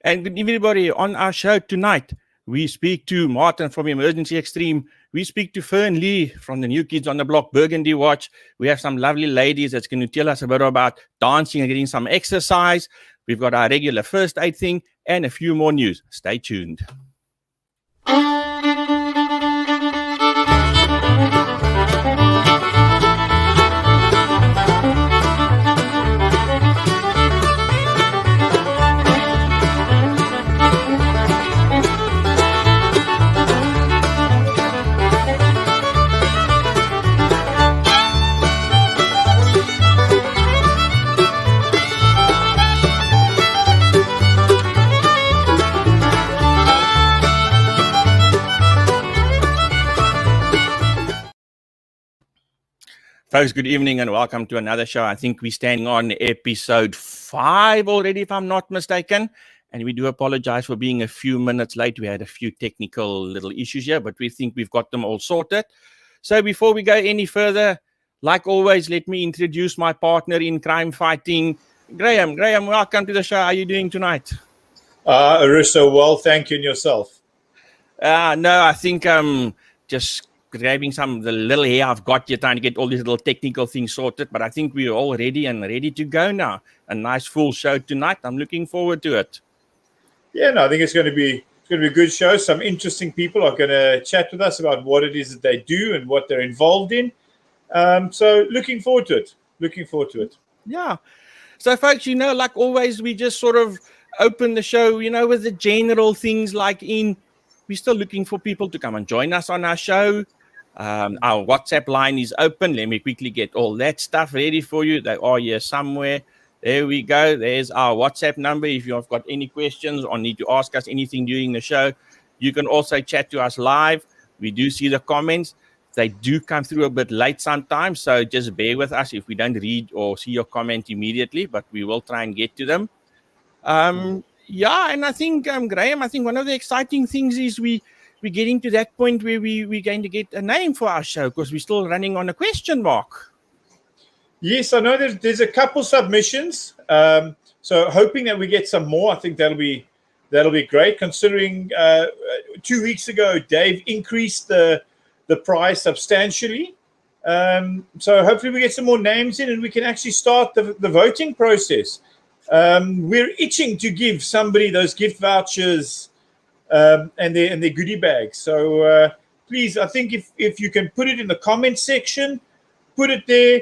And good evening, everybody. On our show tonight, we speak to Martin from Emergency Extreme. We speak to Fern Lee from the New Kids on the Block Burgundy Watch. We have some lovely ladies that's going to tell us a bit about dancing and getting some exercise. We've got our regular first aid thing and a few more news. Stay tuned. Folks, good evening and welcome to another show. I think we're standing on episode 5 already, if I'm not mistaken. And we do apologize for being a few minutes late. We had a few technical little issues here, but we think we've got them all sorted. So before we go any further, like always, let me introduce my partner in crime fighting, Graham. Graham, welcome to the show. How are you doing tonight? Arissa, well, thank you, and yourself. No, I think just grabbing some of the little hair I've got here, trying to get all these little technical things sorted. But I think we're all ready to go now. A nice full show tonight. I'm looking forward to it. Yeah, no, I think it's going to be a good show. Some interesting people are going to chat with us about what it is that they do and what they're involved in. So looking forward to it. Yeah. So folks, like always, we just sort of open the show, with the general things like we're still looking for people to come and join us on our show. Our WhatsApp line is open. Let me quickly get all that stuff ready for you. They are here somewhere. There we go. There's our WhatsApp number. If you've got any questions or need to ask us anything during the show, you can also chat to us live. We do see the comments. They do come through a bit late sometimes, so just bear with us if we don't read or see your comment immediately, but we will try and get to them. Yeah, and I think, Graham, one of the exciting things is we're getting to that point where we're going to get a name for our show because we're still running on a question mark. Yes, I know there's a couple submissions. So hoping that we get some more. I think that'll be great. Considering 2 weeks ago Dave increased the price substantially. So hopefully we get some more names in and we can actually start the voting process. We're itching to give somebody those gift vouchers and their goodie bags. So please, I think if you can put it in the comment section, put it there,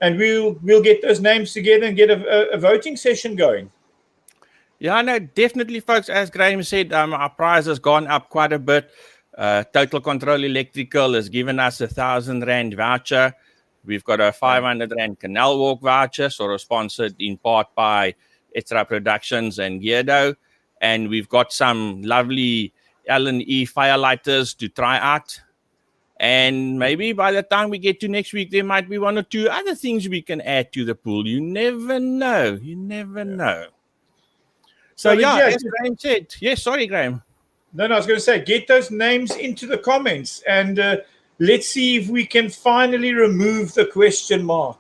and we'll get those names together and get a voting session going. Yeah, no, definitely, folks. As Graham said, our prize has gone up quite a bit. Total Control Electrical has given us R1,000 voucher. We've got a R500 Canal Walk voucher, sort of sponsored in part by Extra Productions and Geardo. And we've got some lovely L&E firelighters to try out. And maybe by the time we get to next week, there might be 1 or 2 other things we can add to the pool. You never know. So, as Graham said. Yes, sorry, Graham. No, I was going to say, get those names into the comments and let's see if we can finally remove the question mark.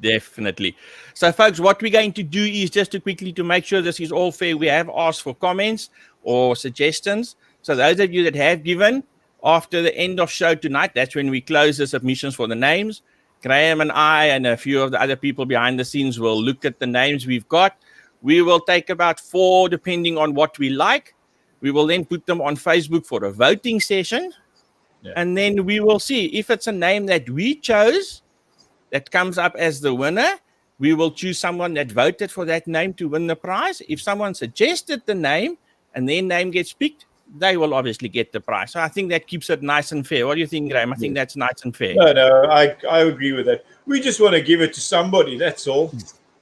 Definitely. So, folks, what we're going to do is just to make sure this is all fair, we have asked for comments or suggestions. So those of you that have given, after the end of show tonight, that's when we close the submissions for the names. Graham and I and a few of the other people behind the scenes will look at the names we've got. We will take about 4, depending on what we like. We will then put them on Facebook for a voting session. Yeah. And then we will see if it's a name that we chose that comes up as the winner. We will choose someone that voted for that name to win the prize. If someone suggested the name and their name gets picked, they will obviously get the prize. So I think that keeps it nice and fair. What do you think, Graham? I think that's nice and fair. No, I agree with that. We just want to give it to somebody, that's all.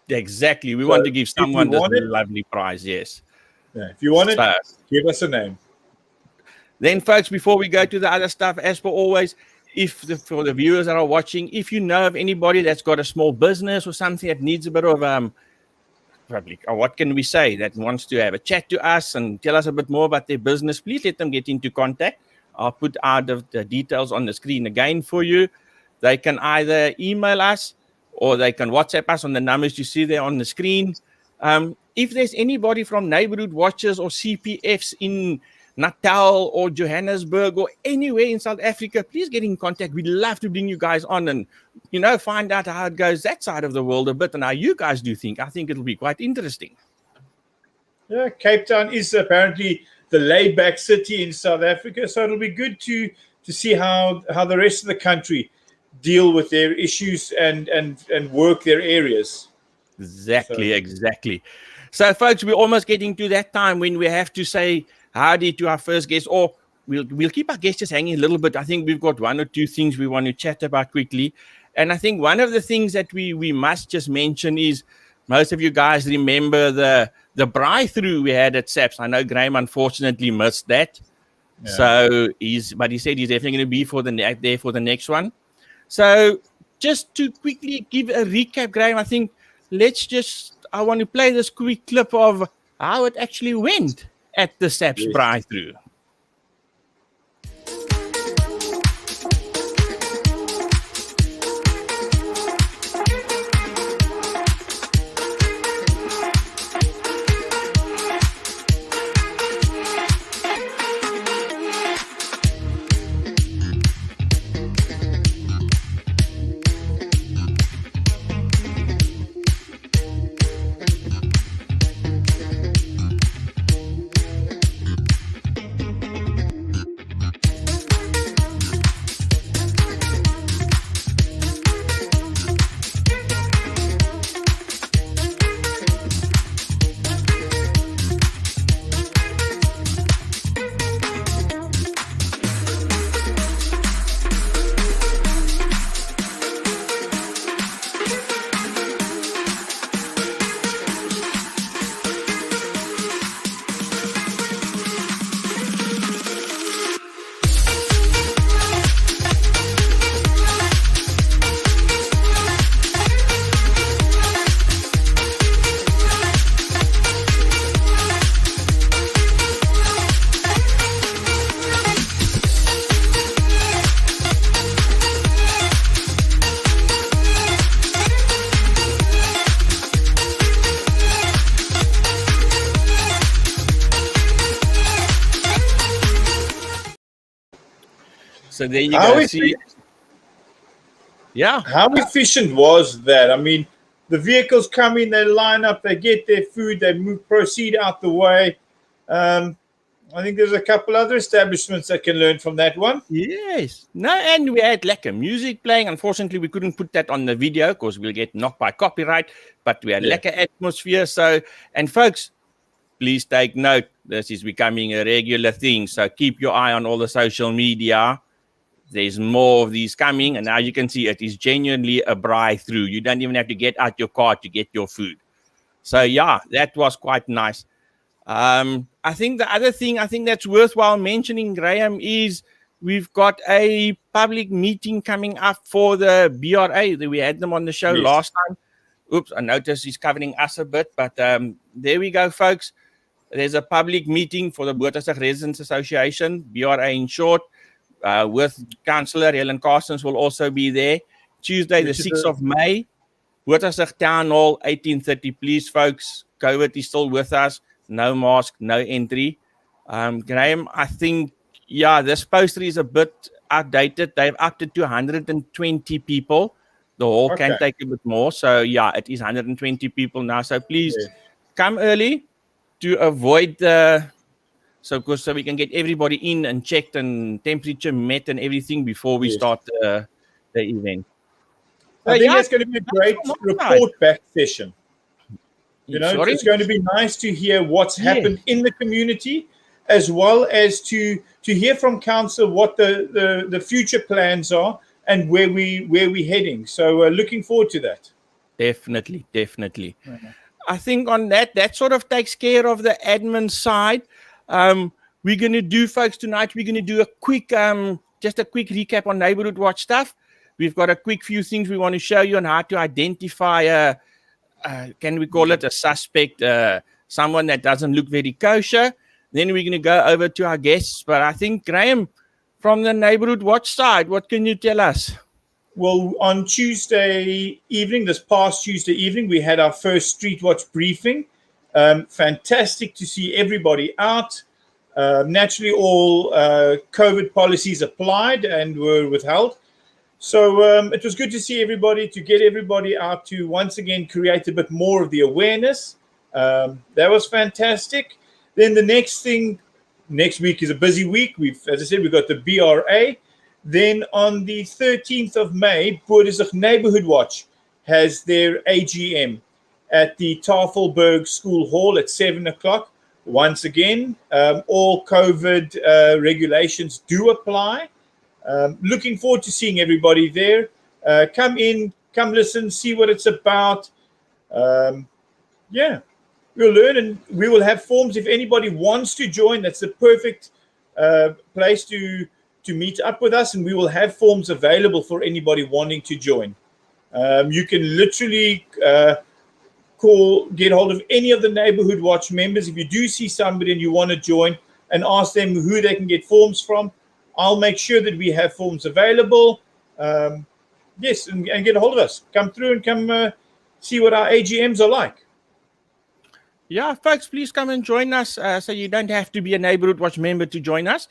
Exactly. We want to give someone this lovely prize, yes. Yeah, if you want it, give us a name. Then, folks, before we go to the other stuff, as per always, for the viewers that are watching, if you know of anybody that's got a small business or something that needs a bit of what can we say, that wants to have a chat to us and tell us a bit more about their business, please let them get into contact. I'll put out the details on the screen again for you. They can either email us or they can WhatsApp us on the numbers you see there on the screen. If there's anybody from neighborhood watchers or CPFs in Natal or Johannesburg or anywhere in South Africa, please get in contact. We'd love to bring you guys on and, find out how it goes that side of the world a bit and how you guys do think. I think it'll be quite interesting. Yeah, Cape Town is apparently the laid-back city in South Africa, so it'll be good to see how the rest of the country deal with their issues and work their areas. Exactly. So, folks, we're almost getting to that time when we have to say howdy to our first guest, or we'll keep our guests just hanging a little bit. I think we've got one or two things we want to chat about quickly. And I think one of the things that we must just mention is most of you guys remember the braai-through we had at SAPS. I know Graham unfortunately missed that. Yeah. So but he said he's definitely going to be there for the next one. So just to quickly give a recap, Graham, I think I want to play this quick clip of how it actually went at the SAPS braai-through. So there you go. Yeah. How efficient was that? I mean, the vehicles come in, they line up, they get their food, they proceed out the way. I think there's a couple other establishments that can learn from that one. Yes. No, and we had lekker music playing. Unfortunately, we couldn't put that on the video because we'll get knocked by copyright. But we had lekker atmosphere. So, and folks, please take note. This is becoming a regular thing. So keep your eye on all the social media. There's more of these coming. And now you can see it is genuinely a braai-through. You don't even have to get out your car to get your food. So, yeah, that was quite nice. I think the other thing I think that's worthwhile mentioning, Graham, is we've got a public meeting coming up for the BRA. We had them on the show last time. Oops, I noticed he's covering us a bit. But there we go, folks. There's a public meeting for the Bottasig Residents Association, BRA in short, with Councillor Helen Carstens will also be there. Tuesday, the 6th of May, Bottasig Town Hall, 18:30. Please, folks, COVID is still with us. No mask, no entry. Graham, I think, this poster is a bit outdated. They've upped it to 120 people. The hall can take a bit more. So, it is 120 people now. So, please come early to avoid so we can get everybody in and checked and temperature met and everything before we start the event. I think it's going to be a great report back session. It's going to be nice to hear what's happened in the community, as well as to hear from council what the future plans are and where we're heading. So looking forward to that. Definitely. Mm-hmm. I think on that sort of takes care of the admin side. We're going to do, folks, tonight, we're going to do a quick, just a quick recap on Neighborhood Watch stuff. We've got a quick few things we want to show you on how to identify can we call it a suspect, someone that doesn't look very kosher. Then we're going to go over to our guests. But I think, Graham, from the Neighborhood Watch side, what can you tell us? Well, on Tuesday evening, this past Tuesday evening, we had our first Street Watch briefing. Fantastic to see everybody out. Naturally, all COVID policies applied and were withheld. So it was good to see everybody, to get everybody out to once again create a bit more of the awareness. That was fantastic. Then the next thing, next week is a busy week. As I said, we've got the BRA. Then on the 13th of May, Boerisig Neighborhood Watch has their AGM at the Tafelberg School Hall at 7 o'clock. Once again, all COVID regulations do apply. Looking forward to seeing everybody there. Come in, come listen, see what it's about. Yeah, we'll learn, and we will have forms. If anybody wants to join, that's the perfect place to meet up with us, and we will have forms available for anybody wanting to join. You can literally get hold of any of the Neighborhood Watch members. If you do see somebody and you want to join, and ask them who they can get forms from, I'll make sure that we have forms available. Yes, and get a hold of us. Come through and come see what our AGMs are like. Yeah, folks, please come and join us. So you don't have to be a Neighborhood Watch member to join us.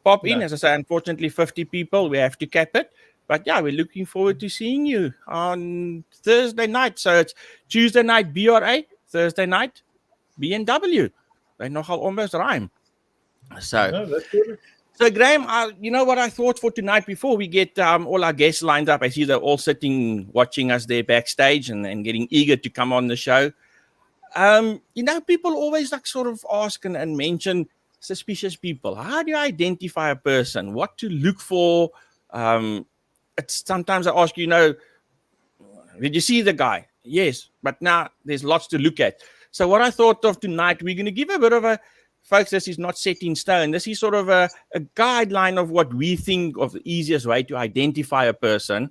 Pop in. As I say, unfortunately, 50 people. We have to cap it. But yeah, we're looking forward to seeing you on Thursday night. So it's Tuesday night BRA, Thursday night BNW. They nogal almost rhyme. So, No, that's good. So Graham, you know what I thought for tonight before we get all our guests lined up? I see they're all sitting watching us there backstage and getting eager to come on the show. You know, people always like sort of ask and mention suspicious people. How do you identify a person? What to look for? Sometimes I ask, you know, did you see the guy? Yes, but now there's lots to look at. So what I thought of tonight, we're going to give a bit of a, folks, this is not set in stone. This is sort of a guideline of what we think of the easiest way to identify a person.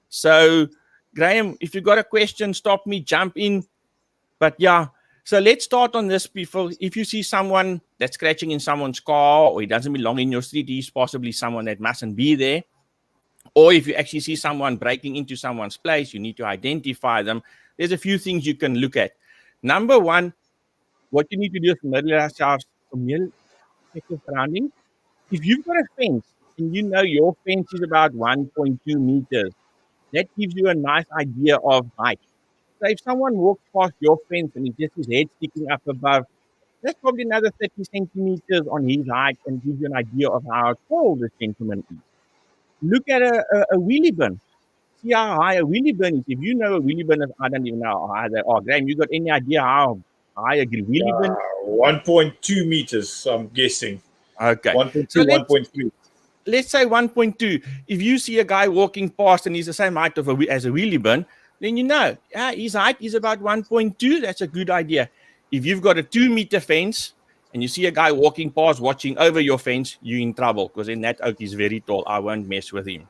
So, Graham, if you've got a question, stop me, jump in. But yeah, so let's start on this, people. If you see someone that's scratching in someone's car or he doesn't belong in your street, he's possibly someone that mustn't be there. Or if you actually see someone breaking into someone's place, you need to identify them. There's a few things you can look at. Number one, what you need to do is familiarize yourself with surroundings. If you've got a fence and you know your fence is about 1.2 meters, that gives you a nice idea of height. So if someone walks past your fence and he just his head sticking up above, that's probably another 30 centimeters on his height and gives you an idea of how tall this gentleman is. Look at a wheelie bin. See how high a wheelie bin is. If you know a wheelie bin, I don't even know how high they are. Graham, you got any idea how high a wheelie bin? 1.2 meters, I'm guessing. Okay. 1.2, So 1.3. Let's say 1.2. If you see a guy walking past and he's the same height as a wheelie bin, then you know his height is about 1.2. That's a good idea. If you've got a 2-meter fence and you see a guy walking past, watching over your fence, you're in trouble because then that oak is very tall. I won't mess with him.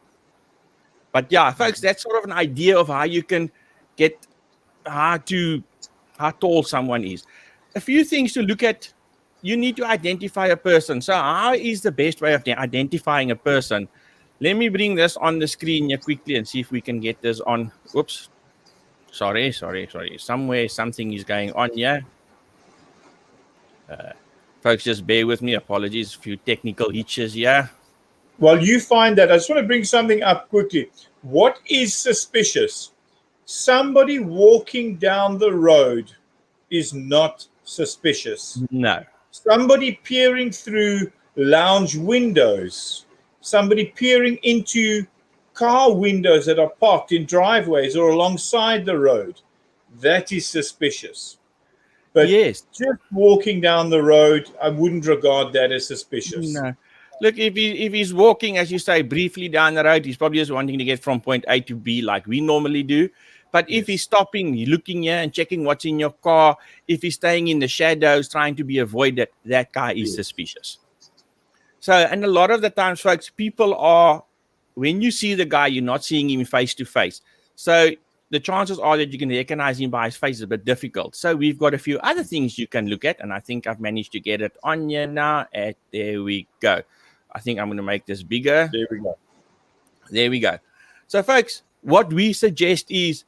But yeah, folks, that's sort of an idea of how you can get how tall someone is. A few things to look at. You need to identify a person. So how is the best way of identifying a person? Let me bring this on the screen here quickly and see if we can get this on. Oops. Sorry. Somewhere something is going on here. Folks, just bear with me. Apologies. A few technical hitches here. While you find that, I just want to bring something up quickly. What is suspicious? Somebody walking down the road is not suspicious. No. Somebody peering through lounge windows, somebody peering into car windows that are parked in driveways or alongside the road, that is suspicious. But yes, just walking down the road, I wouldn't regard that as suspicious. No. Look, if he's walking, as you say, briefly down the road, he's probably just wanting to get from point A to B like we normally do. But if he's stopping, looking here and checking what's in your car, if he's staying in the shadows, trying to be avoided, that guy is suspicious. So, and a lot of the times, folks, people are, when you see the guy, you're not seeing him face to face. So the chances are that you can recognize him by his face is a bit difficult. So we've got a few other things you can look at, and I think I've managed to get it on here now. There we go. I think I'm going to make this bigger. There we go. So, folks, what we suggest is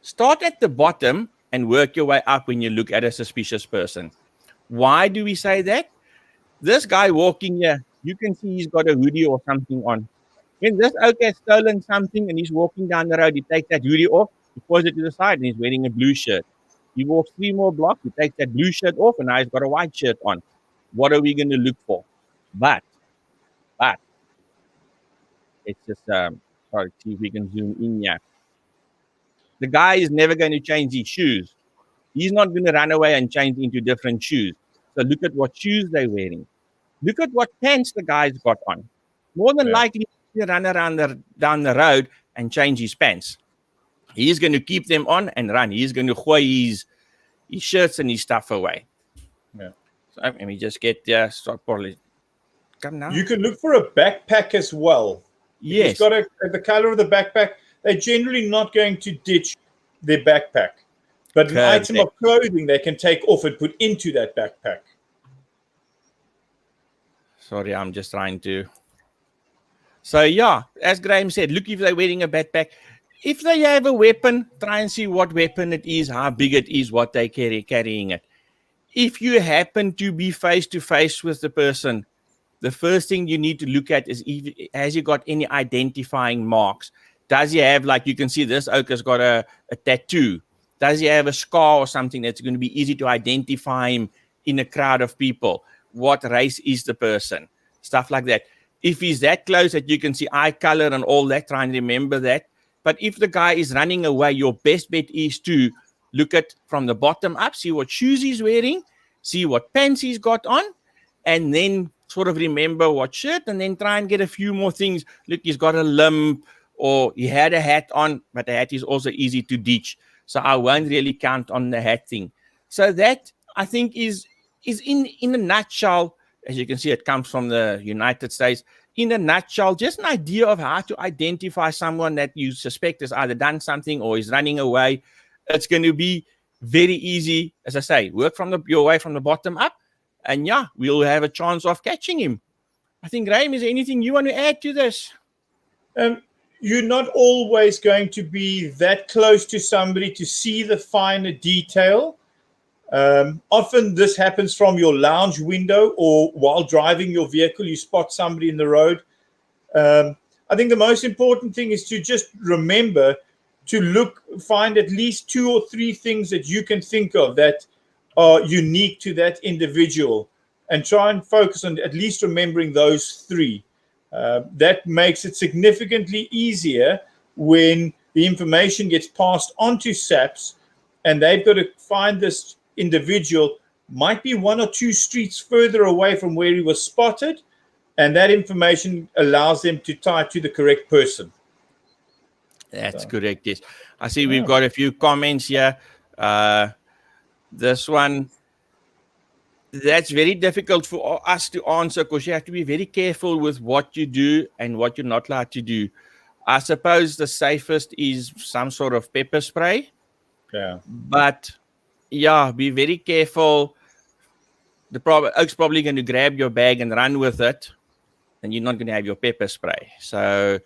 start at the bottom and work your way up when you look at a suspicious person. Why do we say that? This guy walking here, you can see he's got a hoodie or something on. When this oak has stolen something and he's walking down the road, he takes that hoodie off, he pulls it to the side, and he's wearing a blue shirt. He walks 3 more blocks, he takes that blue shirt off, and now he's got a white shirt on. What are we going to look for? But, let's just, sorry, see if we can zoom in here. The guy is never going to change his shoes. He's not going to run away and change into different shoes. So look at what shoes they're wearing. Look at what pants the guy's got on. More than likely, he'll run around down the road and change his pants. He's going to keep them on and run. He's going to throw his shirts and his stuff away. Yeah. So let me just get there. Start probably. Come now. You can look for a backpack as well. Yes. If it's got the color of the backpack, they're generally not going to ditch their backpack. But an item of clothing they can take off and put into that backpack. Sorry, I'm just trying to. So, yeah, as Graham said, look if they're wearing a backpack. If they have a weapon, try and see what weapon it is, how big it is, what they're carrying it. If you happen to be face-to-face with the person, the first thing you need to look at is, has he got any identifying marks? Does he have, like you can see, this oak has got a tattoo. Does he have a scar or something that's going to be easy to identify him in a crowd of people? What race is the person? Stuff like that. If he's that close that you can see eye color and all that, try and remember that. But if the guy is running away, your best bet is to look at from the bottom up, see what shoes he's wearing, see what pants he's got on, and then sort of remember what shirt, and then try and get a few more things. Look, he's got a limp, or he had a hat on, but the hat is also easy to ditch. So I won't really count on the hat thing. So that, I think, is in a nutshell, as you can see, it comes from the United States. In a nutshell, just an idea of how to identify someone that you suspect has either done something or is running away. It's going to be very easy, as I say, work from your way from the bottom up, and yeah, we'll have a chance of catching him. I think, Graham, is there anything you want to add to this? You're not always going to be that close to somebody to see the finer detail. Often this happens from your lounge window, or while driving your vehicle, you spot somebody in the road. I think the most important thing is to just remember to find at least 2 or 3 things that you can think of that are unique to that individual, and try and focus on at least remembering those 3. That makes it significantly easier when the information gets passed on to SAPS and they've got to find this individual. Might be 1 or 2 streets further away from where he was spotted, and that information allows them to tie to the correct person. That's correct, yes. I see we've got a few comments here. This one, that's very difficult for us to answer because you have to be very careful with what you do and what you're not allowed to do. I suppose the safest is some sort of pepper spray. Yeah. But, yeah, be very careful. The oak's probably going to grab your bag and run with it, and you're not going to have your pepper spray. So,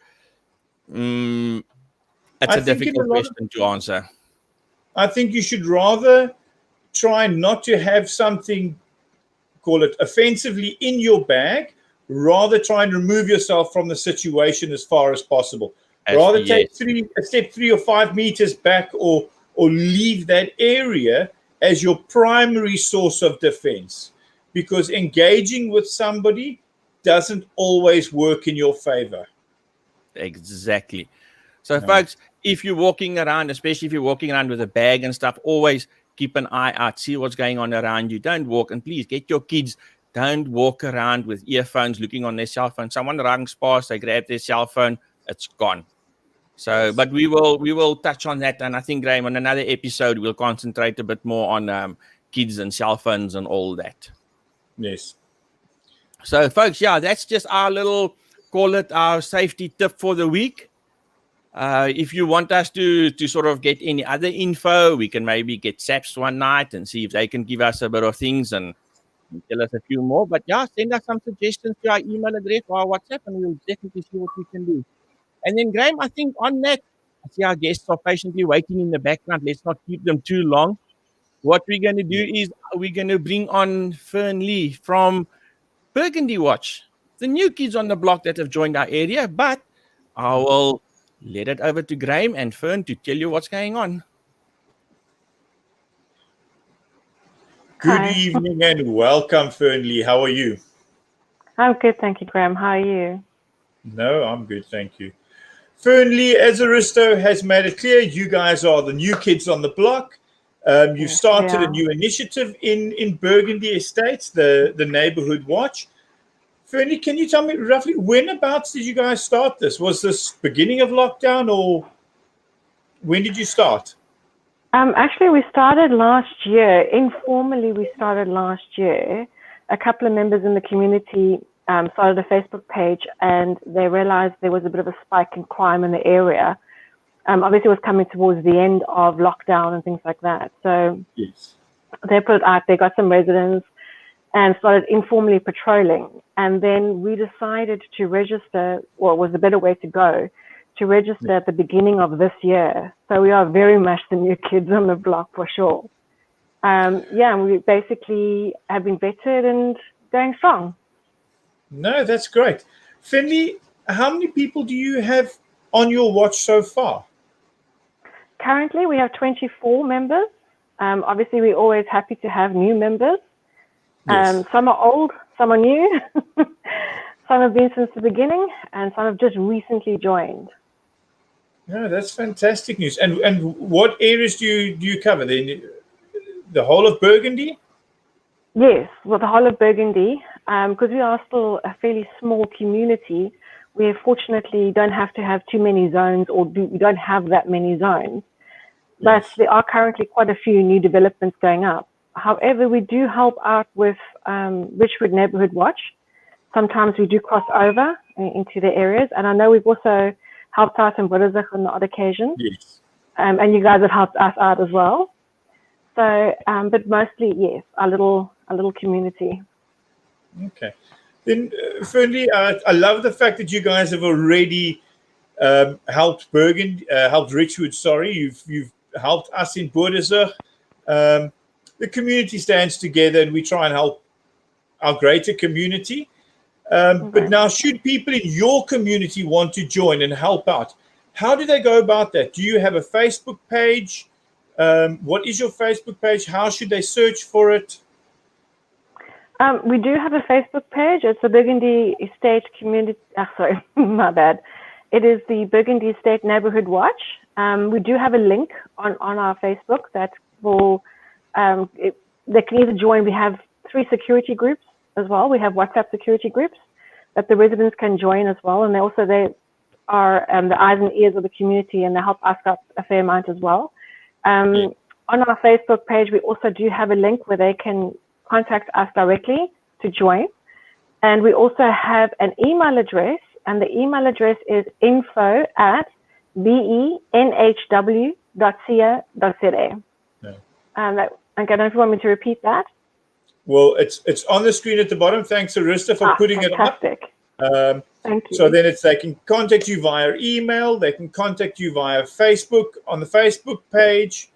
it's a difficult question to answer. I think you should rather try not to have something, call it offensively, in your bag, rather try and remove yourself from the situation as far as possible. Rather take a step 3 or 5 meters back, or leave that area as your primary source of defense, because engaging with somebody doesn't always work in your favor. Exactly. So, folks, if you're walking around, especially if you're walking around with a bag and stuff, always keep an eye out, see what's going on around you. Don't walk, and please get your kids, don't walk around with earphones looking on their cell phone. Someone runs past, they grab their cell phone, it's gone. So, but we will touch on that, and I think, Graham, on another episode, we'll concentrate a bit more on kids and cell phones and all that. Yes. So, folks, yeah, that's just our little, call it our safety tip for the week. If you want us to sort of get any other info, we can maybe get SAPS one night and see if they can give us a bit of things and tell us a few more. But yeah, send us some suggestions to our email address or our WhatsApp, and we'll definitely see what we can do. And then, Graham, I think on that, I see our guests are patiently waiting in the background. Let's not keep them too long. What we're going to do is we're going to bring on Fern Lee from Burgundy Watch, the new kids on the block that have joined our area. But I will let it over to Graham and Fern to tell you what's going on. Good Hi. evening and welcome, Fernley. How are you? I'm good, thank you, Graham. How are you? No, I'm good, thank you. Fernley, as Aristo has made it clear, you guys are the new kids on the block. You Yes, started we a are. new initiative in Burgundy Estates, the Neighborhood Watch. Fernley, can you tell me roughly whenabouts did you guys start this? Was this beginning of lockdown or when did you start? Actually, we started last year. Informally, we started last year. A couple of members in the community started a Facebook page, and they realized there was a bit of a spike in crime in the area. Obviously, it was coming towards the end of lockdown and things like that. So Yes. they put it out. They got some residents and started informally patrolling. And then we decided to register, or was a better way to go, to register at the beginning of this year. So we are very much the new kids on the block for sure. We basically have been vetted and going strong. No, that's great. Finley, how many people do you have on your watch so far? Currently, we have 24 members. Obviously, we're always happy to have new members. Yes. Some are old, some are new. Some have been since the beginning, and some have just recently joined. No, that's fantastic news. And what areas do you cover? The whole of Burgundy? Yes, well, the whole of Burgundy, because we are still a fairly small community, we fortunately don't have to have too many zones, or we don't have that many zones. But Yes. there are currently quite a few new developments going up. However, we do help out with Richwood Neighborhood Watch. Sometimes we do cross over into the areas, and I know we've also helped out in Buddhizach on the odd occasion, Yes. and you guys have helped us out as well. So, but mostly, yes, our little community. Okay. Then, Fernley, I love the fact that you guys have already helped Burgundy, helped Richwood. Sorry, you've helped us in Buddhizach. The community stands together, and we try and help our greater community. But now, should people in your community want to join and help out, how do they go about that? Do you have a Facebook page? What is your Facebook page? How should they search for it? We do have a Facebook page. It's the Burgundy Estate Community. Sorry, my bad. It is the Burgundy Estate Neighborhood Watch. We do have a link on our Facebook that will. They can either join. We have 3 security groups as well. We have WhatsApp security groups that the residents can join as well, and they are the eyes and ears of the community, and they help us out a fair amount as well. On our Facebook page, we also do have a link where they can contact us directly to join, and we also have an email address, and the email address is info@benhw.co.za. Okay, I don't know if you want me to repeat that. Well, it's on the screen at the bottom. Thanks, Arista, for putting fantastic. it up. Thank you. So then they can contact you via email. They can contact you via Facebook on the Facebook page.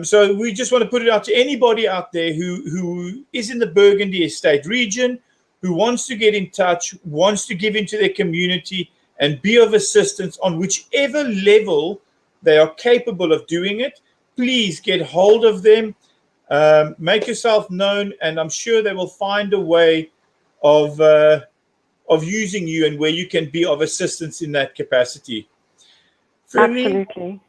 So we just want to put it out to anybody out there who is in the Burgundy Estate region, who wants to get in touch, wants to give into their community and be of assistance on whichever level they are capable of doing it. Please get hold of them. Make yourself known, and I'm sure they will find a way of using you and where you can be of assistance in that capacity. Fernley, absolutely.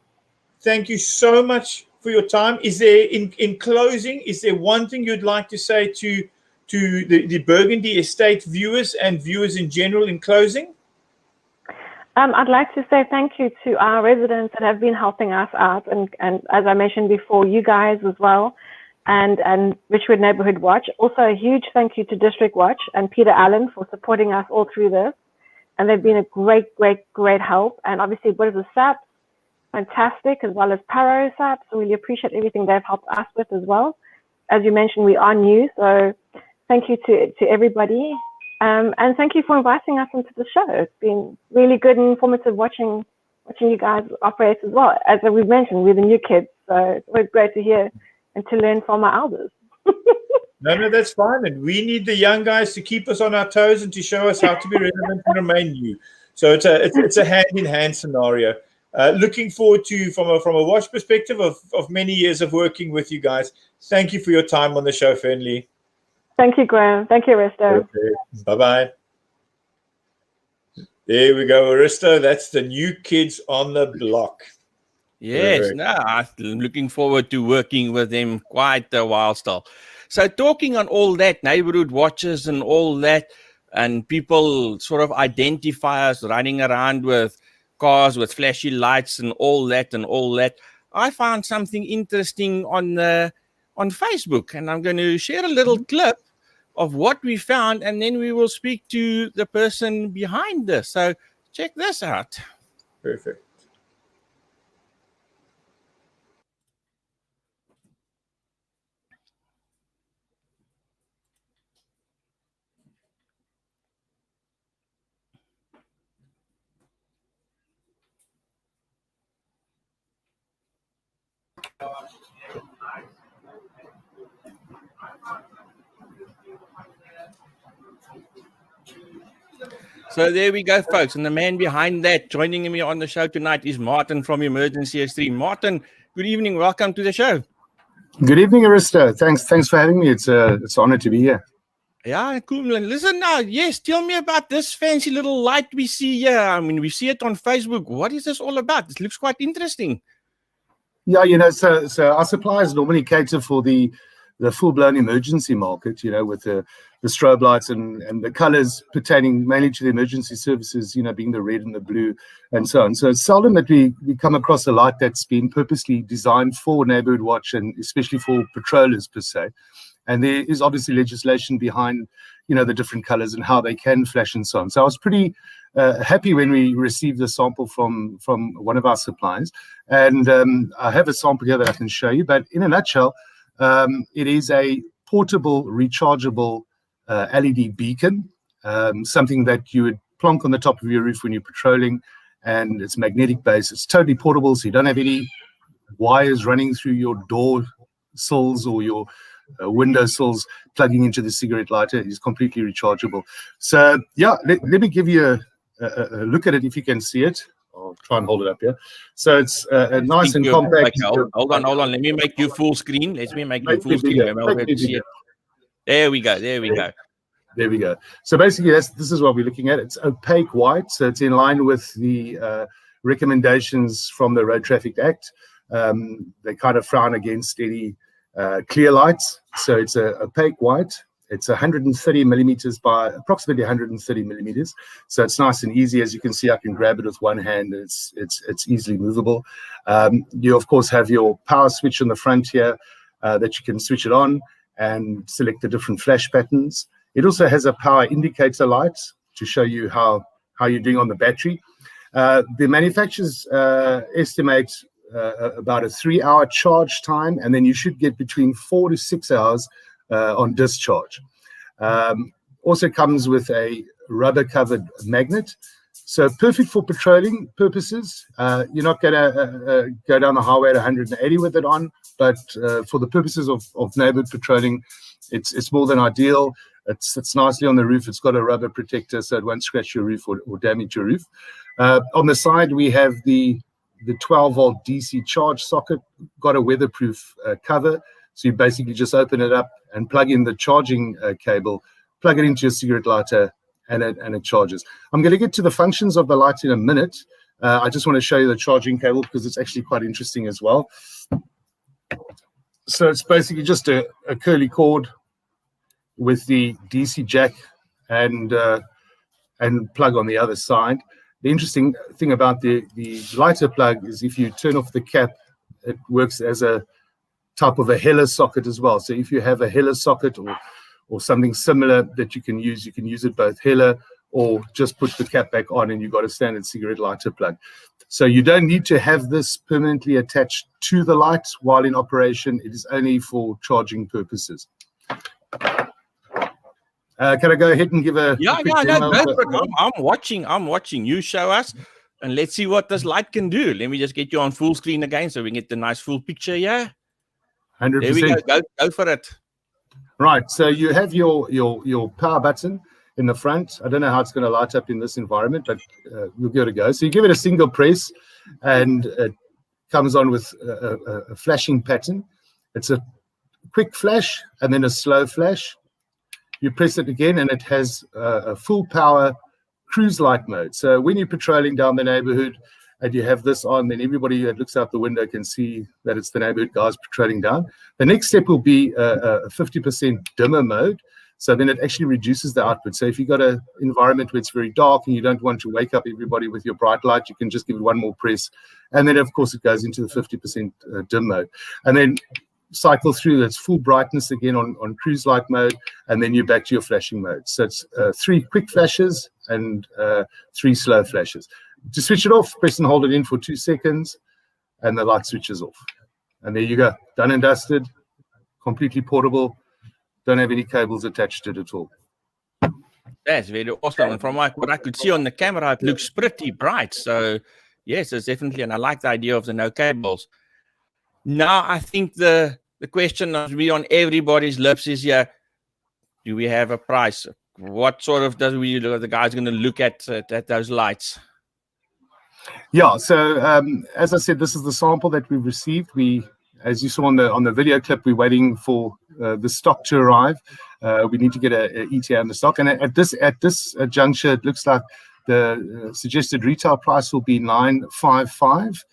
Thank you so much for your time. Is there, in closing, is there one thing you'd like to say to the Burgundy Estate viewers and viewers in general in closing? I'd like to say thank you to our residents that have been helping us out, and as I mentioned before, you guys as well, and Richwood Neighborhood Watch. Also, a huge thank you to District Watch and Peter Allen for supporting us all through this, and they've been a great help. And obviously, Buddhizach SAPs, fantastic, as well as Paro SAPs. So really appreciate everything they've helped us with as well. As you mentioned, we are new, so thank you to everybody. And thank you for inviting us into the show. It's been really good and informative watching watching you guys operate as well. As we've mentioned, we're the new kids, so it's always great to hear and to learn from our elders. No, that's fine. And we need the young guys to keep us on our toes and to show us how to be relevant and remain new. So it's a hand-in-hand scenario. Looking forward to, from a watch perspective, of many years of working with you guys. Thank you for your time on the show, Fernley. Thank you, Graham. Thank you, Aristo. Okay. Bye-bye. There we go, Aristo. That's the new kids on the block. Yes, no, I'm looking forward to working with them quite a while still. So talking on all that, neighborhood watches and all that, and people sort of identify us running around with cars with flashy lights and all that. I found something interesting on Facebook, and I'm going to share a little clip of what we found, and then we will speak to the person behind this. So check this out. Perfect. So there we go, folks. And the man behind that, joining me on the show tonight, is Martin from Emergency S3. Martin, good evening. Welcome to the show. Good evening, Aristo. Thanks for having me. It's an honor to be here. Yeah, cool. And listen now, yes, tell me about this fancy little light we see here. I mean, we see it on Facebook. What is this all about? It looks quite interesting. Yeah, so our suppliers normally cater for the full-blown emergency market, with the strobe lights and the colors pertaining mainly to the emergency services, being the red and the blue and so on. So it's seldom that we come across a light that's been purposely designed for neighborhood watch and especially for patrollers per se. And there is obviously legislation behind, the different colors and how they can flash and so on. So I was pretty happy when we received the sample from one of our suppliers. And I have a sample here that I can show you. But in a nutshell, it is a portable, rechargeable LED beacon, something that you would plonk on the top of your roof when you're patrolling, and it's magnetic based. It's totally portable, so you don't have any wires running through your door sills or your window sills plugging into the cigarette lighter. It's completely rechargeable. So yeah, let me give you a look at it if you can see it. I'll try and hold it up here. So it's a nice and compact. Hold on. Let me make you full screen. Let me make you full screen. There we go. So basically, this is what we're looking at. It's opaque white, so it's in line with the recommendations from the Road Traffic Act. They kind of frown against any clear lights. So it's a opaque white. It's 130 millimeters by approximately 130 millimeters. So it's nice and easy. As you can see, I can grab it with one hand. It's easily movable. You, of course, have your power switch on the front here that you can switch it on and select the different flash patterns. It also has a power indicator light to show you how you're doing on the battery. The manufacturers estimate about a 3-hour charge time, and then you should get between 4 to 6 hours on discharge. Also comes with a rubber-covered magnet, so perfect for patrolling purposes. You're not going to go down the highway at 180 with it on, but for the purposes of neighborhood patrolling, it's more than ideal. It sits nicely on the roof. It's got a rubber protector, so it won't scratch your roof or damage your roof. On the side, we have the 12-volt DC charge socket, got a weatherproof cover. So you basically just open it up and plug in the charging cable, plug it into your cigarette lighter, and it charges. I'm going to get to the functions of the light in a minute. I just want to show you the charging cable because it's actually quite interesting as well. So it's basically just a curly cord with the DC jack and plug on the other side. The interesting thing about the lighter plug is if you turn off the cap, it works as a type of a Heller socket as well. So if you have a Heller socket or something similar that you can use it both Heller or just put the cap back on and you've got a standard cigarette lighter plug. So you don't need to have this permanently attached to the light while in operation. It is only for charging purposes. Can I go ahead and give a quick demo? I'm watching. You show us. And let's see what this light can do. Let me just get you on full screen again so we can get the nice full picture here. 100%. There we go. Go for it. Right. So you have your power button in the front. I don't know how it's going to light up in this environment, but we'll give it a go. So you give it a single press, and it comes on with a flashing pattern. It's a quick flash and then a slow flash. You press it again, and it has a full power cruise light mode. So when you're patrolling down the neighborhood and you have this on, then everybody that looks out the window can see that it's the neighborhood guys patrolling down. The next step will be a 50% dimmer mode. So then it actually reduces the output. So if you've got an environment where it's very dark and you don't want to wake up everybody with your bright light, you can just give it one more press. And then, of course, it goes into the 50% dim mode. And then cycle through its full brightness again on cruise light mode, and then you're back to your flashing mode. So it's 3 quick flashes and 3 slow flashes. To switch it off, press and hold it in for 2 seconds, and the light switches off. And there you go, done and dusted, completely portable, don't have any cables attached to it at all. That's very awesome. And from what I could see on the camera, it looks pretty bright. So yes, it's definitely, and I like the idea of the no cables. Now, I think the question that will be on everybody's lips is, do we have a price? What sort of the guys going to look at those lights? Yeah, so as I said, this is the sample that we've received. As you saw on the video clip, we're waiting for the stock to arrive. We need to get a ETA on the stock, and at this juncture, it looks like the suggested retail price will be 955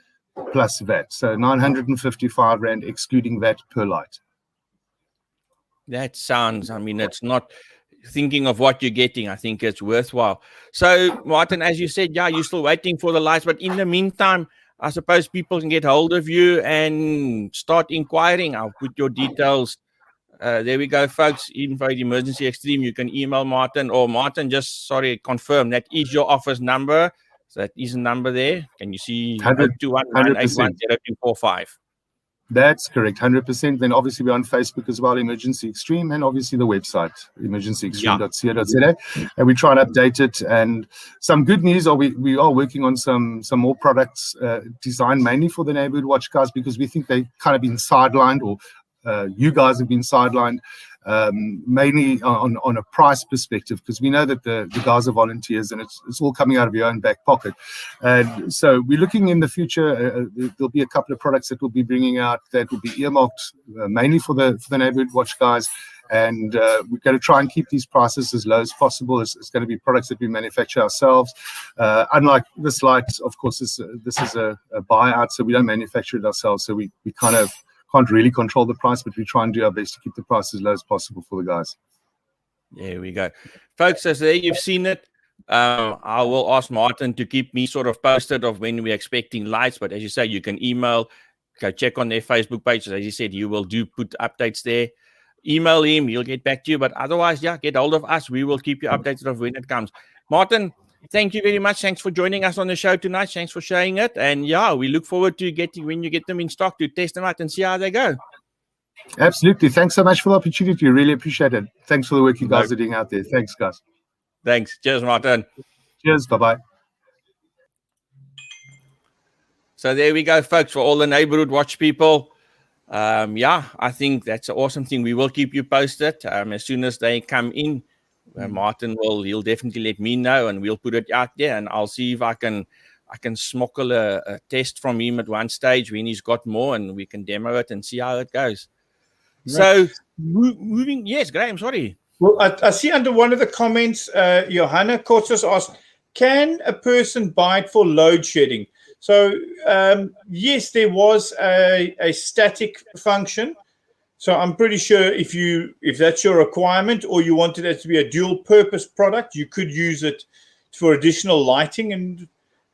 plus VAT, so 955 Rand excluding VAT per light. That sounds, I mean, it's not thinking of what you're getting. I think it's worthwhile. So, Martin, as you said, you're still waiting for the lights, but in the meantime, I suppose people can get hold of you and start inquiring. I'll put your details. There we go, folks. Even for the emergency extreme, you can email Martin, or Martin, confirm that is your office number. So that is a number there. Can you see 0219810245? That's correct, 100%. Then obviously we're on Facebook as well, Emergency Extreme, and obviously the website, emergencyextreme.co.za. And we try and update it. And some good news are we are working on some more products designed mainly for the neighborhood watch guys, because we think they've kind of been sidelined, or you guys have been sidelined, mainly on a price perspective, because we know that the guys are volunteers and it's all coming out of your own back pocket. And so we're looking in the future, there'll be a couple of products that we'll be bringing out that will be earmarked mainly for the neighborhood watch guys. And we're going to try and keep these prices as low as possible. It's going to be products that we manufacture ourselves. Unlike this light, of course, this is a buyout, so we don't manufacture it ourselves. So we kind of can't really control the price, but we try and do our best to keep the price as low as possible for the guys. There we go. Folks, as there you've seen it, I will ask Martin to keep me sort of posted of when we're expecting lights. But as you say, you can email, go check on their Facebook page. As you said, you will put updates there. Email him, he'll get back to you. But otherwise, get hold of us. We will keep you updated of when it comes. Martin, thank you very much. Thanks for joining us on the show tonight. Thanks for sharing it. And we look forward to when you get them in stock, to test them out and see how they go. Absolutely. Thanks so much for the opportunity. Really appreciate it. Thanks for the work you guys are doing out there. Thanks, guys. Thanks. Cheers, Martin. Cheers. Bye-bye. So there we go, folks, for all the neighborhood watch people. I think that's an awesome thing. We will keep you posted as soon as they come in. Martin he'll definitely let me know, and we'll put it out there, and I'll see if I can smuggle a test from him at one stage when he's got more, and we can demo it and see how it goes. Right. So moving, yes, Graham, sorry. Well, I see under one of the comments, Johanna Kortsos asked, can a person buy it for load shedding? So yes, there was a static function. So I'm pretty sure if that's your requirement, or you wanted it to be a dual purpose product, you could use it for additional lighting. And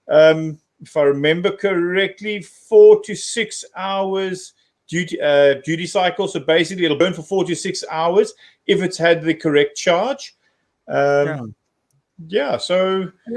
if I remember correctly, 4 to 6 hours duty cycle. So basically it'll burn for 4 to 6 hours if it's had the correct charge. So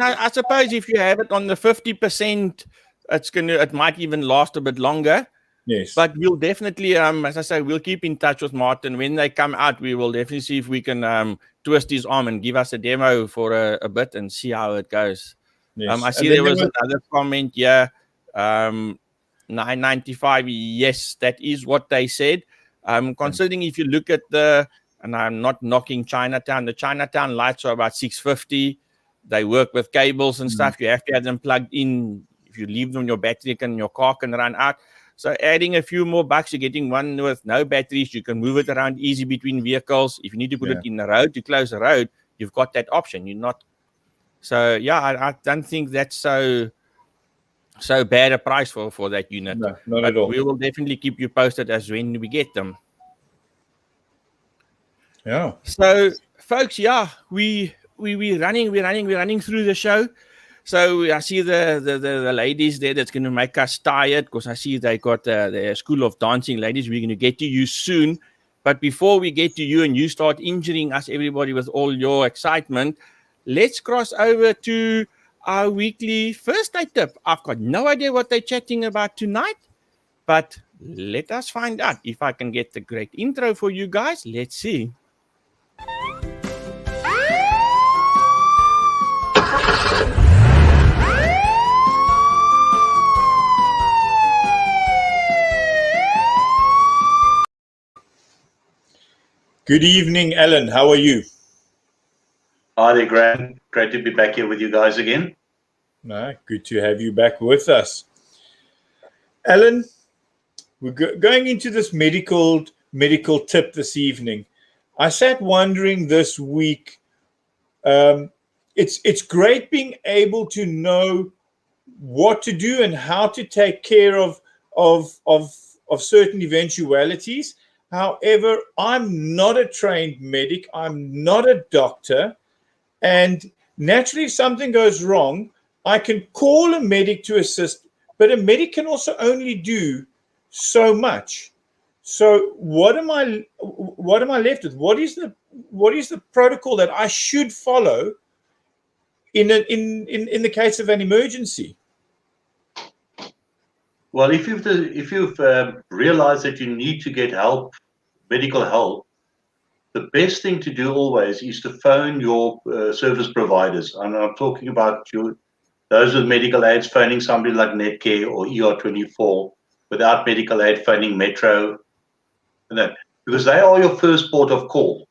I suppose if you have it on the 50%, it might even last a bit longer. Yes, but we'll definitely, as I say, we'll keep in touch with Martin. When they come out, we will definitely see if we can twist his arm and give us a demo for a bit and see how it goes. Yes. I And see then there was another comment here. 995. Yes, that is what they said. Considering if you look at and I'm not knocking Chinatown, the Chinatown lights are about 650. They work with cables and stuff. You have to have them plugged in. If you leave them, your battery your car can run out. So adding a few more bucks, you're getting one with no batteries. You can move it around easy between vehicles. If you need to put it in the road to close the road, you've got that option. You're not. So yeah, I don't think that's so bad a price for that unit. No, not but at all. we will definitely keep you posted as when we get them. Yeah. So folks, yeah, we're running through the show. So I see the ladies there that's going to make us tired because I see they got the School of Dancing ladies. We're going to get to you soon. But before we get to you and you start injuring us, everybody, with all your excitement, let's cross over to our weekly first aid tip. I've got no idea what they're chatting about tonight, but let us find out. If I can get the great intro for you guys, let's see. Good evening, Alan. How are you? Hi there, Grant. Great to be back here with you guys again. No, good to have you back with us. Alan, we're going into this medical tip this evening. I sat wondering this week, it's great being able to know what to do and how to take care of certain eventualities. However, I'm not a trained medic. I'm not a doctor. And naturally, if something goes wrong, I can call a medic to assist, but a medic can also only do so much. So what am I left with? What is the protocol that I should follow in the case of an emergency? Well, if you've realized that you need to get help, medical help, the best thing to do always is to phone your service providers. And I'm talking about those with medical aids phoning somebody like Netcare or ER24, without medical aid phoning Metro, because they are your first port of call.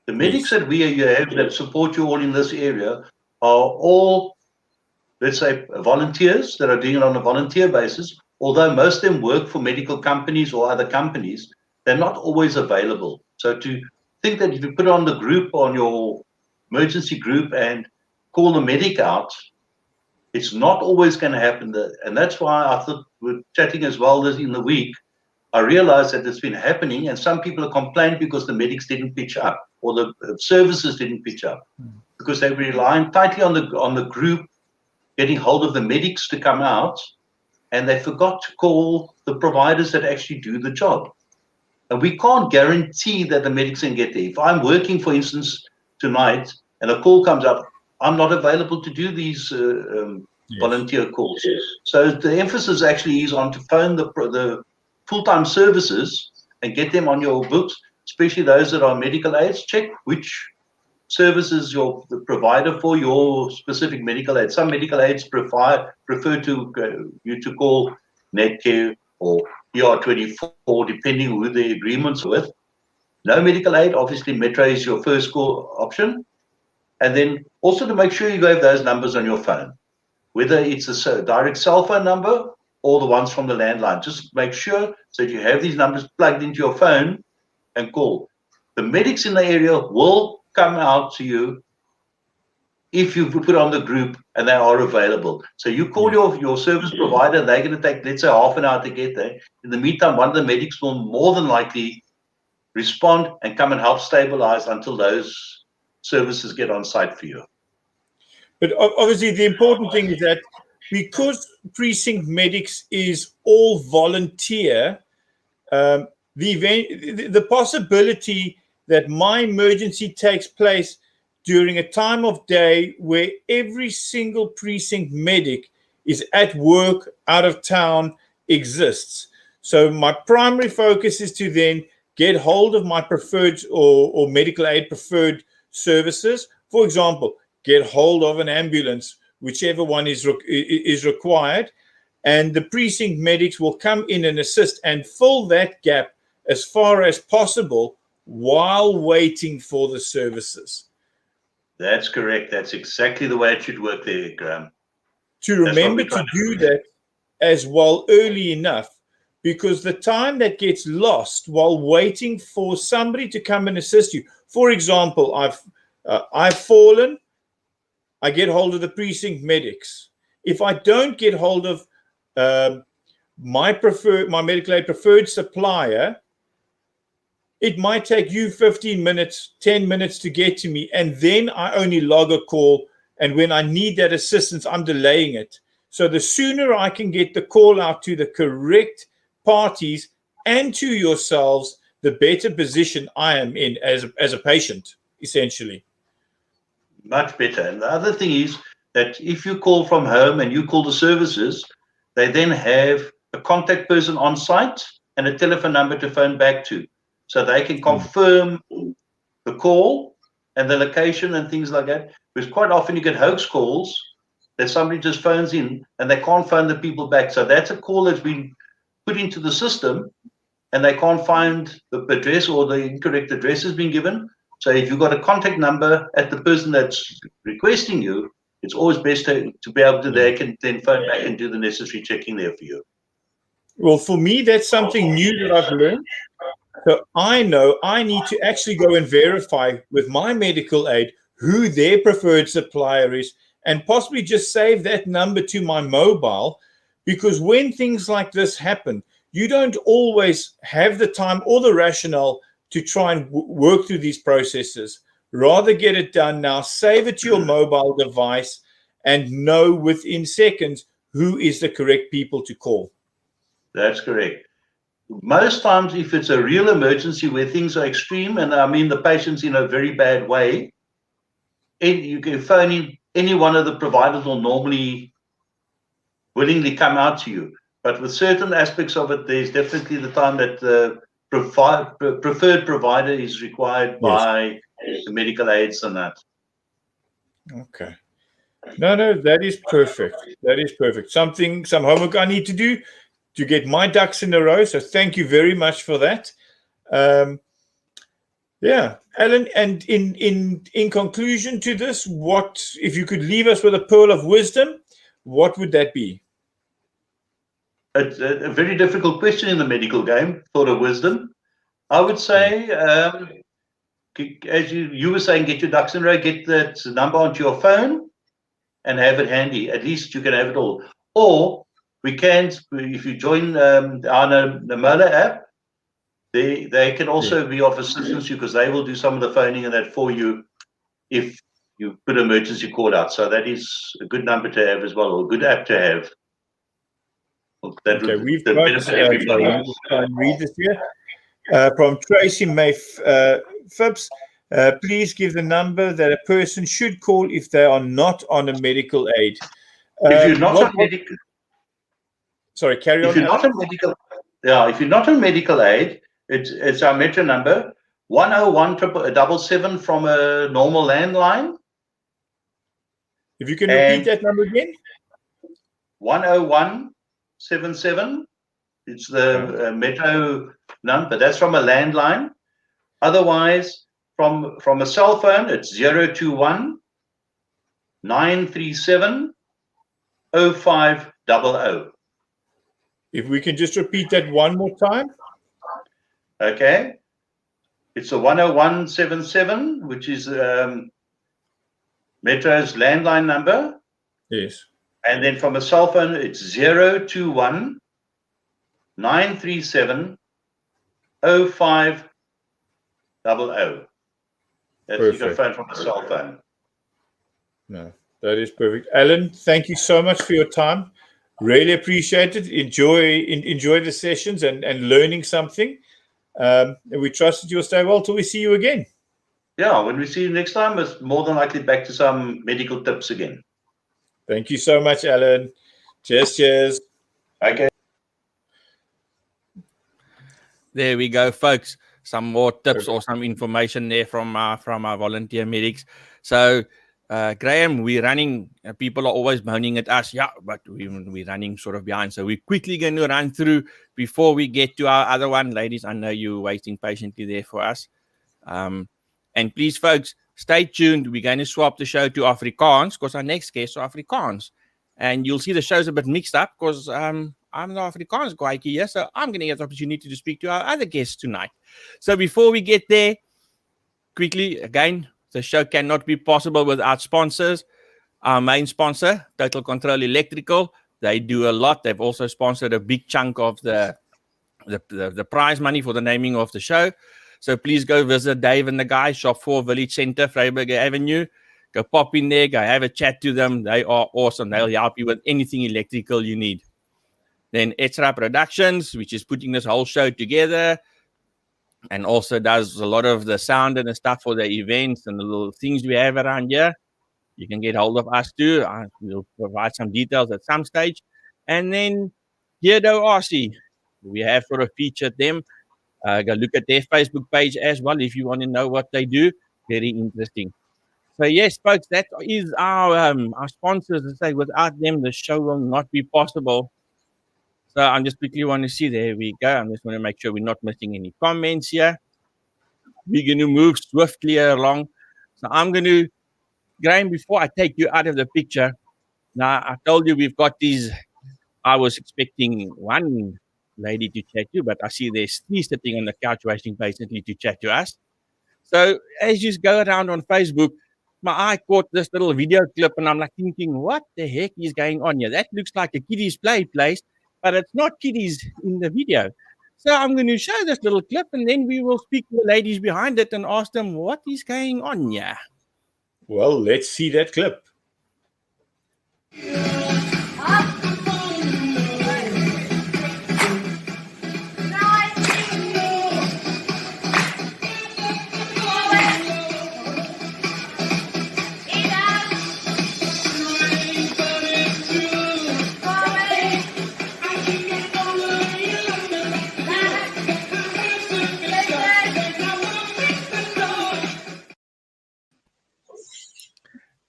The medics that we have that support you all in this area are all, let's say, volunteers that are doing it on a volunteer basis. Although most of them work for medical companies or other companies, they're not always available. So to think that if you put on the group, on your emergency group, and call the medic out, it's not always going to happen. And that's why I thought we're chatting as well this in the week. I realized that it's been happening, and some people are complaining because the medics didn't pitch up or the services didn't pitch up because they were relying tightly on the group getting hold of the medics to come out, and they forgot to call the providers that actually do the job. And we can't guarantee that the medics can get there. If I'm working, for instance, tonight, and a call comes up, I'm not available to do these volunteer calls. So the emphasis actually is on to phone the full-time services and get them on your books, especially those that are medical aids. Check which services you're the provider for your specific medical aid. Some medical aids prefer to you to call Netcare or ER24, depending who the agreement's with. No medical aid, obviously Metro is your first call option. And then also to make sure you have those numbers on your phone, whether it's a direct cell phone number or the ones from the landline. Just make sure so that you have these numbers plugged into your phone and call. The medics in the area will come out to you if you put on the group and they are available. So you call your service provider, and they're going to take, let's say, half an hour to get there. In the meantime, one of the medics will more than likely respond and come and help stabilize until those services get on site for you. But obviously, the important thing is that because precinct medics is all volunteer, the possibility that my emergency takes place during a time of day where every single precinct medic is at work, out of town, exists. So my primary focus is to then get hold of my preferred or medical aid preferred services. For example, get hold of an ambulance whichever one is required, and the precinct medics will come in and assist and fill that gap as far as possible while waiting for the services. That's correct. That's exactly the way it should work there, Graham. To remember to do that as well early enough, because the time that gets lost while waiting for somebody to come and assist you. For example, I've fallen, I get hold of the precinct medics. If I don't get hold of my medical aid preferred supplier, it might take you 15 minutes, 10 minutes to get to me, and then I only log a call, and when I need that assistance, I'm delaying it. So the sooner I can get the call out to the correct parties and to yourselves, the better position I am in as a patient, essentially. Much better. And the other thing is that if you call from home and you call the services, they then have a contact person on site and a telephone number to phone back to. So they can confirm the call and the location and things like that. Because quite often you get hoax calls that somebody just phones in and they can't phone the people back. So that's a call that's been put into the system and they can't find the address, or the incorrect address has been given. So if you've got a contact number at the person that's requesting you, it's always best to be able to, they can then phone back and do the necessary checking there for you. Well, for me, that's something new that I've learned. So I know I need to actually go and verify with my medical aid who their preferred supplier is, and possibly just save that number to my mobile, because when things like this happen, you don't always have the time or the rationale to try and work through these processes. Rather get it done now, save it to your mobile device, and know within seconds who is the correct people to call. That's correct. Most times, if it's a real emergency where things are extreme, and I mean the patient's in a very bad way, you can phone in, any one of the providers will normally willingly come out to you. But with certain aspects of it, there's definitely the time that the preferred provider is required by the medical aids and that. Okay. No, that is perfect. That is perfect. Some homework I need to do to get my ducks in a row. So thank you very much for that. Yeah, Alan, and in conclusion to this, what if you could leave us with a pearl of wisdom, what would that be? It's a very difficult question in the medical game, thought of wisdom. I would say, as you were saying, get your ducks in a row, get that number onto your phone and have it handy. At least you can have it all. Or we can, if you join our Namola app, they can also be of assistance to you, because they will do some of the phoning and that for you if you put emergency call out. So that is a good number to have as well, or a good app to have. Okay, we've got, read this here, from Tracy May Phipps. Please give the number that a person should call if they are not on a medical aid. If you're not on medical, sorry, carry on. If you're not on medical, if you're not on medical aid, it's our metro number 101-777 from a normal landline. If you can repeat that number again. 101-77. It's the metro number. That's from a landline. Otherwise, from a cell phone, it's 021-937-0500. If we can just repeat that one more time. Okay. It's a 101-77, which is Metro's landline number. Yes. And then from a cell phone, it's 021-937-0500. That's perfect. You can phone from a cell phone. No, that is perfect. Alan, thank you so much for your time. Really appreciate it. Enjoy the sessions and learning something. And we trust that you'll stay well till we see you again. Yeah, when we see you next time, it's more than likely back to some medical tips again. Thank you so much, Alan. Cheers. Okay. There we go, folks. Some more tips or some information there from our volunteer medics. So Graham, we're running, people are always moaning at us, yeah, but we're running sort of behind. So we're quickly going to run through before we get to our other one. Ladies, I know you're waiting patiently there for us. And please, folks, stay tuned. We're going to swap the show to Afrikaans because our next guest is Afrikaans. And you'll see the show's a bit mixed up because I'm the Afrikaans guy here, so I'm going to get the opportunity to speak to our other guests tonight. So before we get there, quickly, again, the show cannot be possible without sponsors. Our main sponsor, Total Control Electrical, they do a lot. They've also sponsored a big chunk of the prize money for the naming of the show. So please go visit Dave and the guys, Shop 4 Village Center, Vryburg Avenue. Go pop in there, go have a chat to them. They are awesome. They'll help you with anything electrical you need. Then Extra Productions, which is putting this whole show together and also does a lot of the sound and the stuff for the events and the little things we have around here. You can get hold of us too. We'll provide some details at some stage. And then Geardo RC, we have sort of featured them. Go look at their Facebook page as well if you want to know what they do. Very interesting. So yes, folks, that is our sponsors. To say without them, the show will not be possible. So I'm just quickly want to see. There we go. I'm just want to make sure we're not missing any comments here. We're going to move swiftly along. So I'm going to, Graham, before I take you out of the picture, now I told you we've got these. I was expecting one lady to chat to, but I see there's three sitting on the couch waiting patiently to chat to us. So as you go around on Facebook, my eye caught this little video clip and I'm like thinking, what the heck is going on here? That looks like a kiddies play place, but it's not kiddies in the video. So I'm going to show this little clip and then we will speak to the ladies behind it and ask them what is going on here. Well, let's see that clip.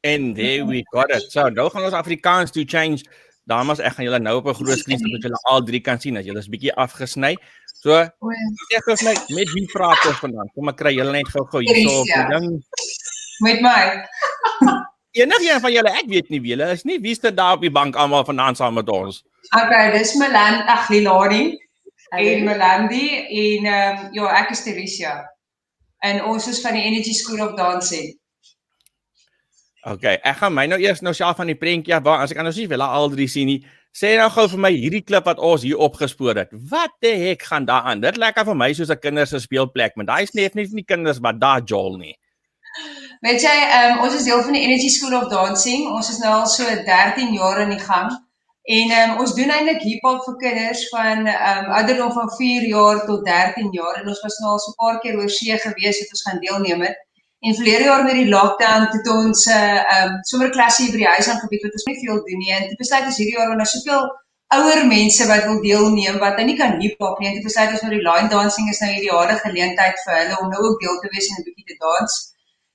And there we got it. So nou gaan ons Afrikaans to change. Dames, ek gaan julle nou op 'n groot skerm sit dat julle al drie kan sien as julle is bietjie afgesny. So sê gou vir my met wie praat ons vandaan? Kom ek kry julle net gou hierso op die ding. Met my. Enige een van julle, ek weet nie wie julle is nie. Wie sit daar op die bank almal vandaan saam met ons? Okay, dis Meland, Lilani en Melandi en ja, ek is Teresa. En ons is van die Energy School of Dancing. Okay, ek gaan my nou eers nou self van die prentjie af, as ek kan nou nie julle al drie sien nie. Sê nou gou vir my hierdie klip wat ons hier opgespoor het. Wat die hek gaan daar aan? Dit lyk vir my soos 'n kinders se speelplek, maar daai is nie kinders wat daar jol nie. Weet jy, ons is deel van die Energy School of Dancing. Ons is nou al so 13 jaar in die gang. En ons doen eintlik hiphop vir kinders van ouderdom van 4 jaar tot 13 jaar. En ons was nou al so 'n paar keer oor see gewees het ons gaan deelneem het. En verlede jaar met die lockdown het ons sommer 'n klasie by die huis aangebied wat ons nie veel doen nie. En toe besluit ons hierdie jaar want daar's soveel ouer mense wat wil deelneem wat nou nie kan hiphop nie. En toe besluit ons nou die line dancing is nou hierdie jare geleentheid vir hulle om nou ook deel te wees en 'n bietjie te dans.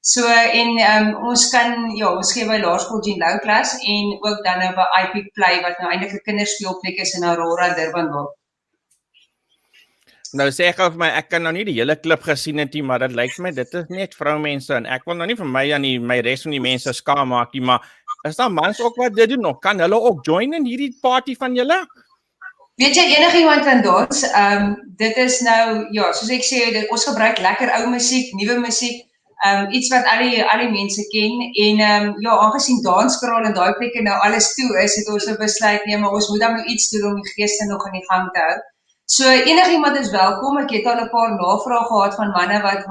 So en ons kan ons gee by Laerskool Jean Lou klas en ook dan nou by IP Play wat nou eintlik 'n kinderspeelplek is in Aurora, Durbanville. Nou sê ek of my ek kan nou nie die hele klip gesien het nie, maar dit lyk vir my dit is net vroumense en ek wil nou nie vir my aan my res van die mense skaam maak nie, maar is daar mans ook wat dit doen nog? Kan hulle ook join in hierdie party van julle? Weet jy enigiemand kan dans? Dit is nou soos ek sê, ons gebruik lekker ou musiek, nuwe musiek. Iets wat al die mense ken en aangesien danskraal en daai plekke nou alles toe is, het ons nou besluit nee, maar ons moet dan nou iets doen om die geeste nog in die gang te hou. So enigiemand is welkom. Ek het al 'n paar navrae gehad van manne wat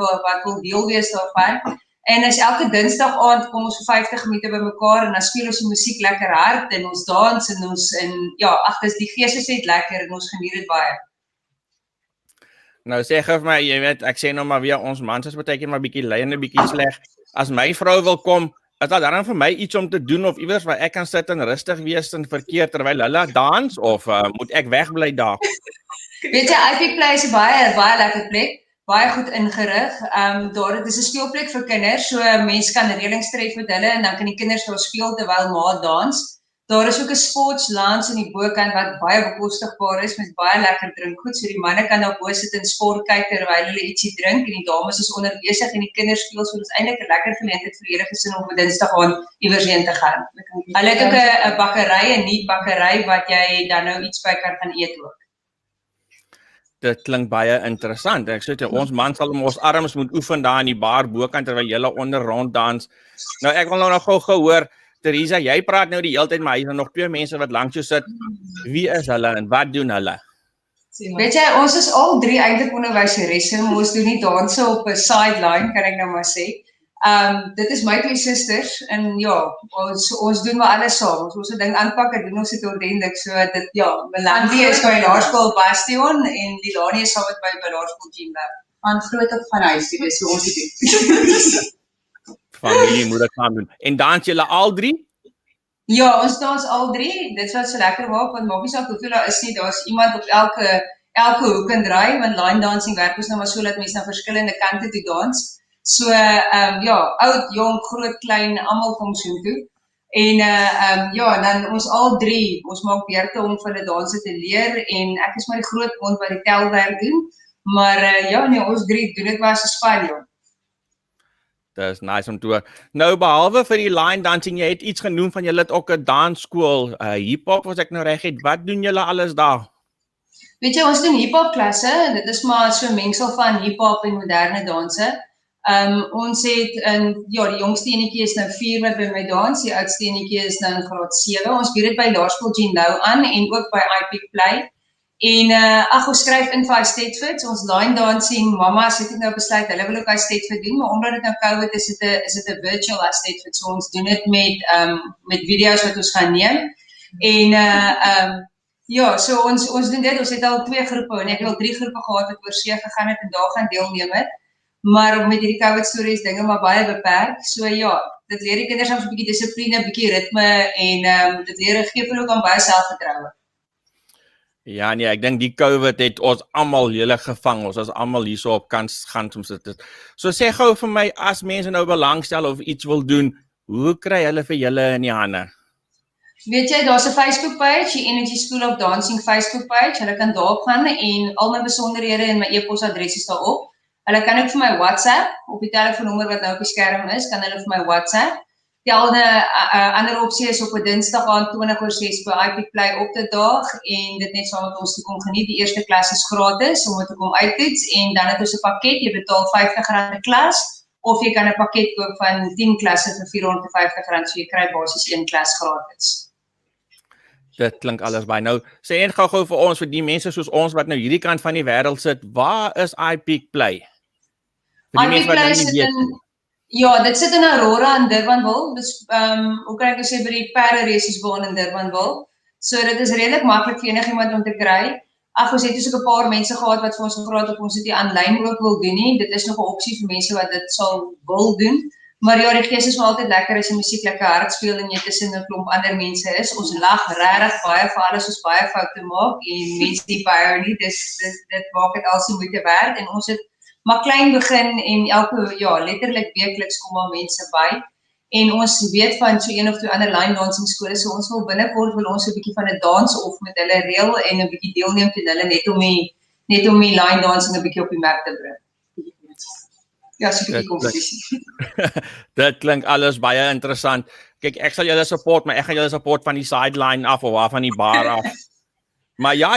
wil deel wees daarvan. En is elke Dinsdag aand kom ons vir 50 minute bymekaar en dan speel ons die musiek lekker hard en ons dans en ons die geeste is net lekker en ons geniet dit baie. Nou sê vir my, jy weet, ek sê nou maar weer ons mans is baie keer maar bietjie lui en 'n bietjie sleg. As my vrou wil kom, is daar dan vir my iets om te doen of iewers waar ek kan sit en rustig wees en verkeer terwyl hulle dans of moet ek wegbly daar? Weet jy, IP Play is 'n baie lekker plek. baie goed ingerig. Daar dit is 'n speelplek vir kinders, so mense kan reëlings tref met hulle en dan kan die kinders daar speel terwyl ma dans. Daar is ook 'n sports lounge in die bokant wat baie bekostigbaar is met baie lekker drinkgoed. So die manne kan daar bo sit en sport kyk terwyl hulle ietsie drink en die dames is onder besig en die kinders speel, so dis eintlik 'n lekker geleentheid vir enige gesin om op 'n Dinsdag aan iewers heen te gaan. Hulle het ook 'n bakkery, 'n nuut bakkery wat jy dan nou iets by kan gaan eet ook. Dit klink baie interessant. Ek sê ons man sal ons arms moet oefen daar in die bar bokant terwyl jy onder rond dans. Nou ek wil nou nog gou hoor, Teresa, jy praat nou die hele tyd, maar hy is nog twee mense wat langs jou sit. Wie is hulle en wat doen hulle? Weet jy, ons is al drie eintlik onderwyseresse, maar ons doen nie danse op 'n sideline, kan ek nou maar sê. Dit is my twee susters en ja, ons doen maar alles saam. Ons 'n ding aanpak en doen ons dit ordentlik. So dit Melanie is by Laerskool Bastion en Lilani is saam met my by Laerskool Gimba. Van groot op van huis toe, dis hoe ons dit doen. Familie moet dit gaan doen. En dans julle al drie? Ja, ons dans al drie. Dit is wat so lekker maak, want maak nie saak hoeveel daar is nie, daar's iemand op elke hoek en draai, want line dancing werk ons nou maar so dat mense na verskillende kante toe dans. So oud, jong, groot, klein, almal kom soontoe. En dan ons al drie, ons maak beurte om vir hulle danse te leer en ek is maar die groot hond wat die telwerk doen. Maar ons drie doen dit maar as 'n span, ja. Dis nice om te hoor. Nou behalwe vir die line dancing, jy het iets genoem van julle het ook 'n dansskool, hiphop as ek nou reg het. Wat doen julle alles daar? Weet jy, ons doen hiphop klasse en dit is maar so 'n mengsel van hiphop en moderne danse. Ons het die jongste enetjie is nou 4 wat by my dans, die oudste enetjie is nou in graad 7. Ons bied dit by Laerskool Gimba aan en ook by Epic Play. En ons skryf in vir Eisteddford, ons line dancing, mamas het nou besluit, hulle wil ook Eisteddford doen, maar omdat dit nou COVID is dit 'n virtual Eisteddford, so ons doen dit met video's wat ons gaan neem. En so ons doen dit, ons het al 2 groepe, en ek het al 3 groepe gehad wat oor see gegaan het en daar gaan deelneem het, maar met hierdie COVID stories dinge maar baie beperk, so ja, dit leer die kinders soms 'n bietjie dissipline, 'n bietjie ritme, en dit leer gee vir ook aan baie selfvertroue. Ja nee, ek dink die COVID het ons almal hele gevang. Ons is almal hierso op kant gaan soms dit. So sê gou vir my, as mense nou belangstel of iets wil doen, hoe kry hulle vir julle in die hande? Weet jy, daar's 'n Facebook page, die Energy School of Dancing Facebook page. Hulle kan daarop gaan en al my besonderhede en my e-posadres is daarop. Hulle kan ook vir my WhatsApp op die telefoonnommer wat nou op die skerm is, kan hulle vir my WhatsApp. Die ander opsie is op 'n Dinsdag aand 20:06 by IP Play op te daag en dit net saam met ons te kom geniet. Die eerste klas is gratis om dit te kom uittoets en dan het ons 'n pakket, jy betaal R50 'n klas of jy kan 'n pakket koop van 10 klasse vir R450, so jy kry basies 1 klas gratis. Dit klink alles by. Nou, sê net gou vir ons, vir die mense soos ons wat nou hierdie kant van die wêreld sit, waar is IP Play? Vir die mense wat nou nie weet. Ja, dit sit in Aurora in Durbanville. Dis hoe kan ek sê by die Perde-resiesbaan in Durbanville. So dit is redelik maklik vir enigiemand om te kry. Ons het ook 'n paar mense gehad wat vir ons gevra het of ons dit aanlyn ook wil doen nie. Dit is nog 'n opsie vir mense wat dit sal wil doen. Maar ja, die gees is maar altyd lekker as die musiek lekker hard speel en jy tussen 'n klomp ander mense is. Ons lag regtig baie vir alles, ons baie foute maak en mense nie baie nie. Dit maak dit alsi moeite werd en ons het maar klein begin en letterlik weekliks kom al mense by. En ons weet van so 1 of 2 ander line dancing skole, so ons wil binnekort ons 'n bietjie van 'n dans-off met hulle reël en 'n bietjie deelneem teen hulle net om die line dancing 'n bietjie op die merk te bring. Ja, so 'n bietjie kompetisie. Dit klink alles baie interessant. Kyk, ek sal julle support, maar ek gaan julle support van die sideline af of van die bar af. Maar ja,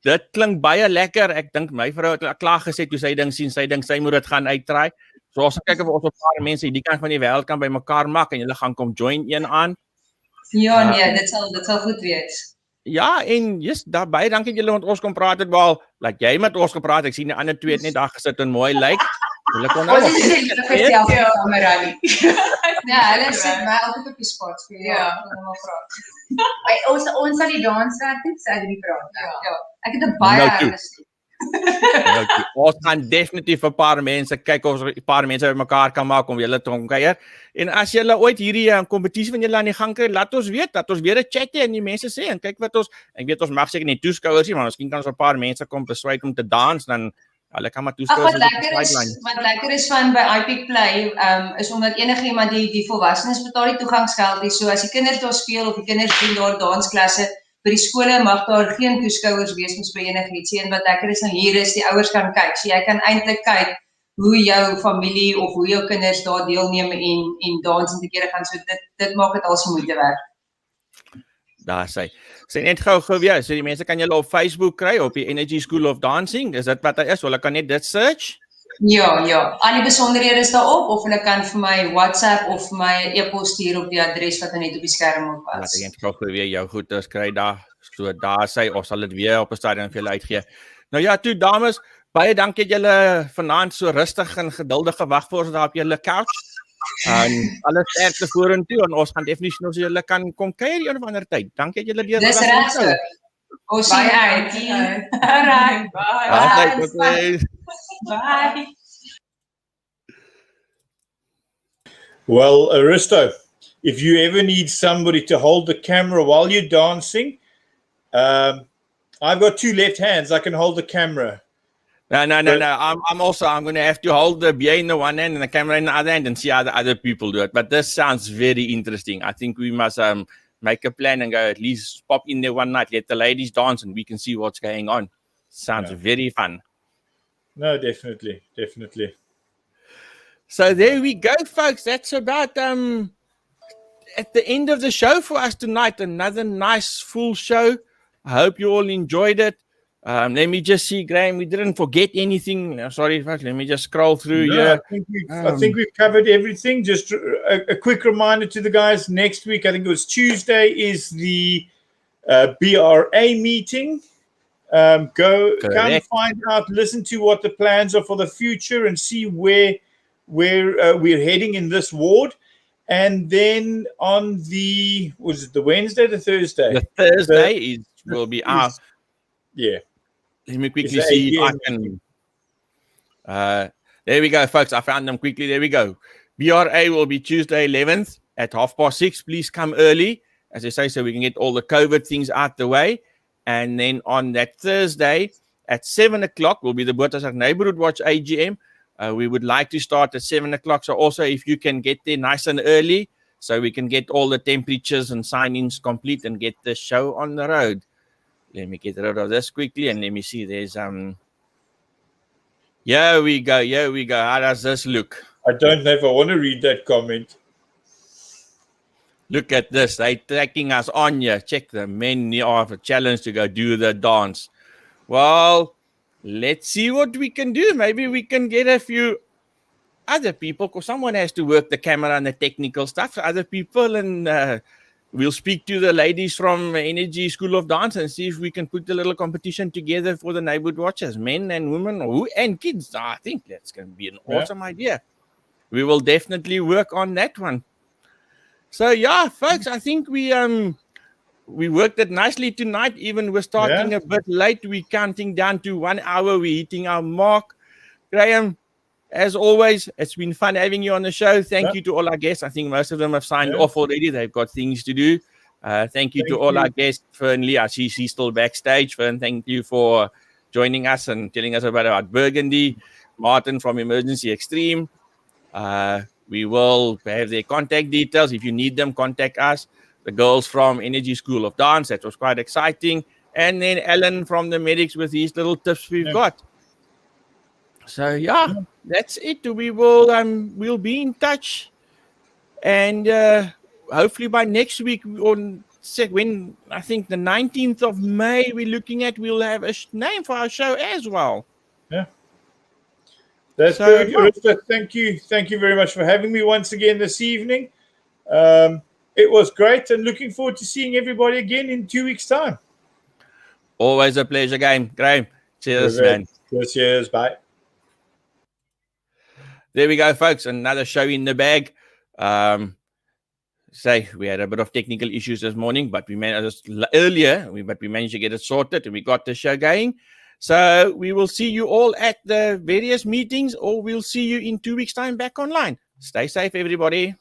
dit klink baie lekker. Ek dink my vrou het klaar gesê toe sy ding sien, sy moet dit gaan uittry. So ons kyk of ons 'n paar mense hierdie kant van die wêreld kan bymekaar maak en julle gaan kom join een aan. Ja, nee, dit sal goed wees. Ja, en baie dankie julle want ons kom praat het wel. Jy met ons gepraat. Ek sien die ander 2 het net daar gesit en mooi lyk. Hulle kon nou. Ons is nie gestel vir die kamera nie. Ja, hulle sit my altyd op die spot vir Ons sal die danswerk doen, sê die praat. Ja. Ek het 'n baie ernstig. Ons gaan definitief 'n paar mense kyk of ons 'n paar mense bymekaar kan maak om julle te kuier. En as julle ooit hierdie kompetisie van julle aan die gang kry, laat ons weet dat ons weer 'n chatte en die mense sê en kyk wat ek weet ons mag seker nie toeskouers nie, maar miskien kan ons 'n paar mense kom besluit om te dans, dan Hulle kan maar Ag, toeskou wat as op die lekker is, sideline. wat lekker is van by iPic Play, is omdat enige iemand die volwassenes betaal die toegangsgeld nie. So as die kinders daar speel of die kinders doen daar dansklasse, by die skole mag daar geen toeskouers wees ons by enigiets nie. En wat lekker is nou hier is die ouers kan kyk. So jy kan eintlik kyk hoe jou familie of hoe jou kinders daar deelneem en dans en te kere gaan. So dit maak dit als moeite werd. Daar sê net gou weer, so die mense kan julle op Facebook kry op die Energy School of Dancing. Is dit wat hy is? Hulle kan net dit search. Ja. Al die besonderhede is daarop of hulle kan vir my WhatsApp of vir my e-pos stuur op die adres wat net op die skerm op Laat was. ek net gou weer jou goeders kry daar. So daar sê ons sal dit weer op 'n stadium vir julle uitgee. Nou ja, toe dames, baie dankie dat julle vanaand so rustig en geduldig gewag vir ons daar op julle couch. Alles sterkte vorentoe en ons gaan definitief nog so julle kan kom kuier een of ander tyd. Dankie dat julle deur Dis reg so. Ons sien uit. Alright. Bye. Bye. Well, Aristo, if you ever need somebody to hold the camera while you're dancing, I've got two left hands. I can hold the camera. No. I'm going to have to hold the beer in the one hand and the camera in the other hand and see how the other people do it. But this sounds very interesting. I think we must make a plan and go at least pop in there one night, let the ladies dance, and we can see what's going on. Sounds very fun. No, definitely. So there we go, folks. That's about at the end of the show for us tonight. Another nice full show. I hope you all enjoyed it. Let me just see, Graham, we didn't forget anything. No, sorry, folks. Let me just scroll through here. I think we've covered everything. Just a quick reminder to the guys. Next week, I think it was Tuesday, is the BRA meeting. Come find out, listen to what the plans are for the future and see where we're heading in this ward. And then on the Wednesday, the Thursday? The Thursday will be our... Yeah. Let me quickly see if I can... there we go, folks. I found them quickly. There we go. BRA will be Tuesday 11th at 6:30. Please come early, as I say, so we can get all the COVID things out the way. And then on that Thursday at 7 o'clock will be the Botasak Neighborhood Watch AGM. We would like to start at 7 o'clock. So also if you can get there nice and early, so we can get all the temperatures and sign-ins complete and get the show on the road. Let me get rid of this quickly and let me see. There's Here we go. How does this look? I don't know if I want to read that comment. Look at this. They're tracking us on here. Check the men of a challenge to go do the dance. Well, let's see what we can do. Maybe we can get a few other people, because someone has to work the camera and the technical stuff. Other people, and we'll speak to the ladies from Energy School of Dance and see if we can put a little competition together for the neighborhood watchers, men and women, and kids. I think that's going to be an awesome idea. We will definitely work on that one. So yeah, folks, I think we worked it nicely tonight. Even we're starting a bit late. We're counting down to 1 hour. We're hitting our mark. Graham, as always, it's been fun having you on the show. Thank you to all our guests. I think most of them have signed off already. They've got things to do. Thank you to all our guests. Fern Lee, I see she's still backstage. Fern, thank you for joining us and telling us about Burgundy. Martin from Emergency Extreme. We will have their contact details. If you need them, contact us. The girls from Energy School of Dance. That was quite exciting. And then Alan from the medics with these little tips we've got. So yeah, that's it. We will we'll be in touch, and hopefully by next week when I think the 19th of May we're looking at, we'll have a name for our show as well. Yeah, that's good. Arista, thank you very much for having me once again this evening. It was great, and looking forward to seeing everybody again in 2 weeks' time. Always a pleasure, Graham. Cheers, man. Cheers, bye. There we go, folks. Another show in the bag. We had a bit of technical issues this morning, but we managed to get it sorted and we got the show going. So we will see you all at the various meetings, or we'll see you in 2 weeks' time back online. Stay safe, everybody.